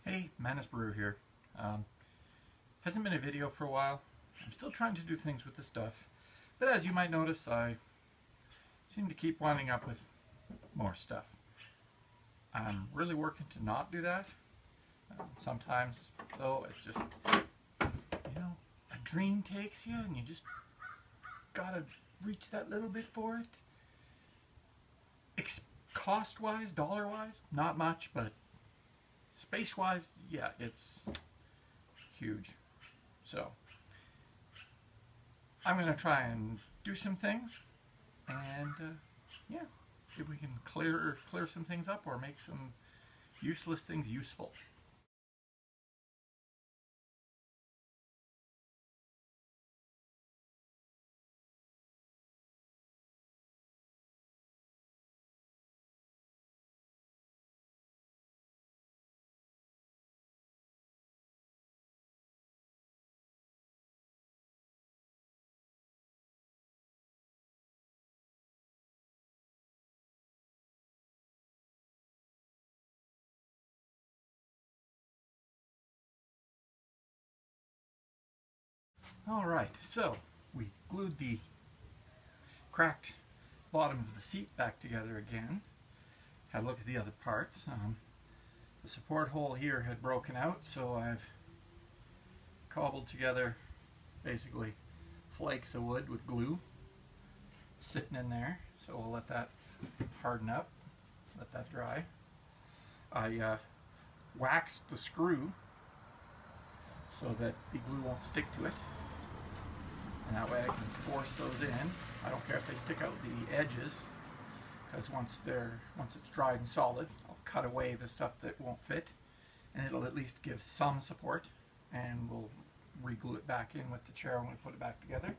Hey, Manus Brewer here. Hasn't been a video for a while. I'm still trying to do things with the stuff, but as you might notice, I seem to keep winding up with more stuff. I'm really working to not do that. Sometimes, though, it's just, a dream takes you and you just gotta reach that little bit for it. Cost-wise, dollar-wise, not much, but space-wise, yeah, it's huge. So, I'm going to try and do some things, and yeah, see if we can clear some things up or make some useless things useful. Alright, so we glued the cracked bottom of the seat back together again. Had a look at the other parts. The support hole here had broken out, so I've cobbled together basically flakes of wood with glue sitting in there. So we'll let that harden up, let that dry. I waxed the screw so that the glue won't stick to it, and that way I can force those in. I don't care if they stick out the edges, because once it's dried and solid, I'll cut away the stuff that won't fit, and it'll at least give some support, and we'll re-glue it back in with the chair when we put it back together.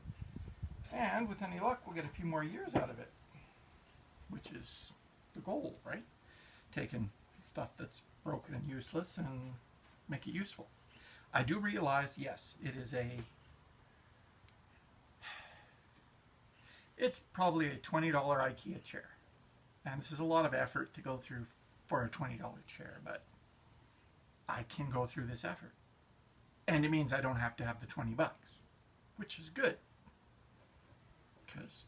And with any luck, we'll get a few more years out of it, which is the goal, right? Taking stuff that's broken and useless and make it useful. I do realize, yes, it's probably a $20 IKEA chair. And this is a lot of effort to go through for a $20 chair, but I can go through this effort. And it means I don't have to have the 20 bucks, which is good, because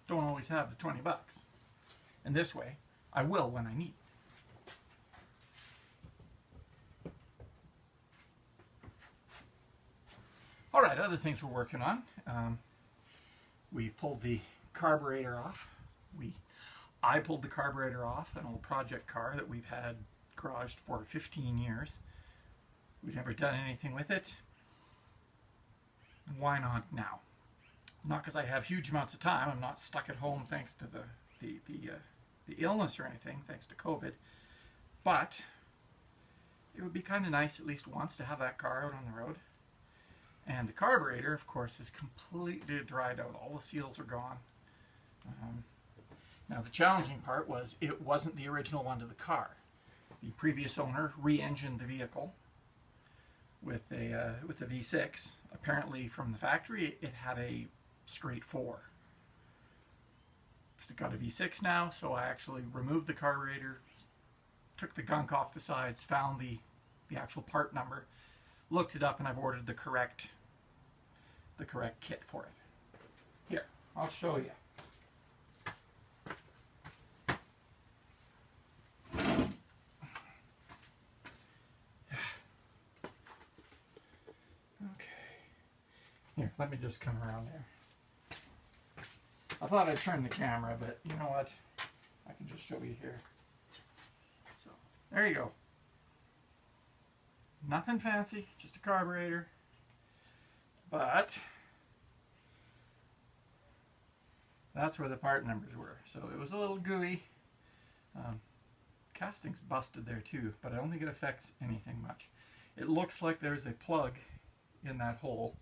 don't always have the 20 bucks. And this way, I will when I need. All right, other things we're working on. We pulled the carburetor off. I pulled the carburetor off an old project car that we've had garaged for 15 years. We've never done anything with it. Why not now? Not because I have huge amounts of time. I'm not stuck at home thanks to the illness or anything, thanks to COVID. But it would be kind of nice at least once to have that car out on the road. And the carburetor, of course, is completely dried out. All the seals are gone. Now the challenging part was it wasn't the original one to the car. The previous owner re-engined the vehicle with a V6. Apparently from the factory it had a straight 4. It's got a V6 now, so I actually removed the carburetor, took the gunk off the sides, found the actual part number, looked it up, and I've ordered the correct kit for it. Here, I'll show you. Here, let me just come around there. I thought I'd turn the camera, but you know what? I can just show you here. So, there you go. Nothing fancy, just a carburetor. But that's where the part numbers were. So it was a little gooey. Casting's busted there too, but I don't think it affects anything much. It looks like there's a plug in that hole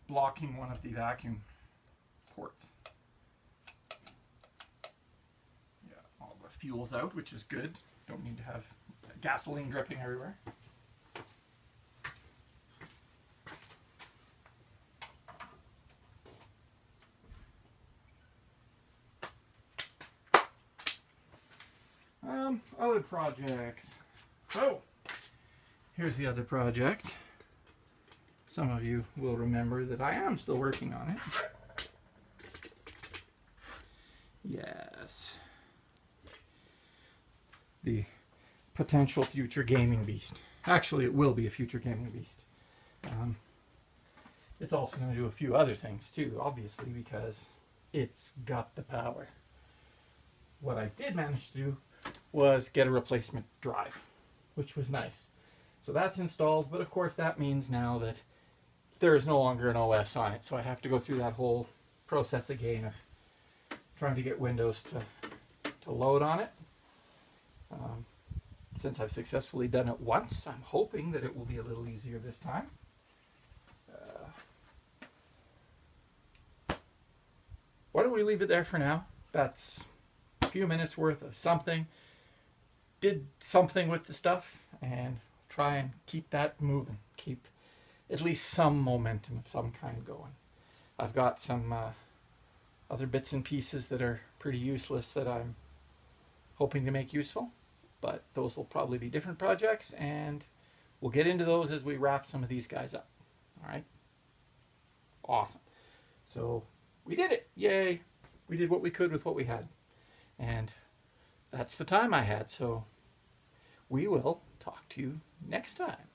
blocking one of the vacuum ports. Yeah, all the fuel's out, which is good. Don't need to have gasoline dripping everywhere. Other projects. So, here's the other project. Some of you will remember that I am still working on it. Yes. The potential future gaming beast. Actually, it will be a future gaming beast. It's also going to do a few other things too, obviously, because it's got the power. What I did manage to do was get a replacement drive, which was nice. So that's installed, but of course that means now that there is no longer an OS on it. So I have to go through that whole process again of trying to get Windows to load on it. Since I've successfully done it once, I'm hoping that it will be a little easier this time. Why don't we leave it there for now? That's a few minutes worth of something. Did something with the stuff and try and keep that moving. Keep at least some momentum of some kind going. I've got some other bits and pieces that are pretty useless that I'm hoping to make useful, but those will probably be different projects, and we'll get into those as we wrap some of these guys up. All right? Awesome. So we did it. Yay. We did what we could with what we had. And that's the time I had. So we will talk to you next time.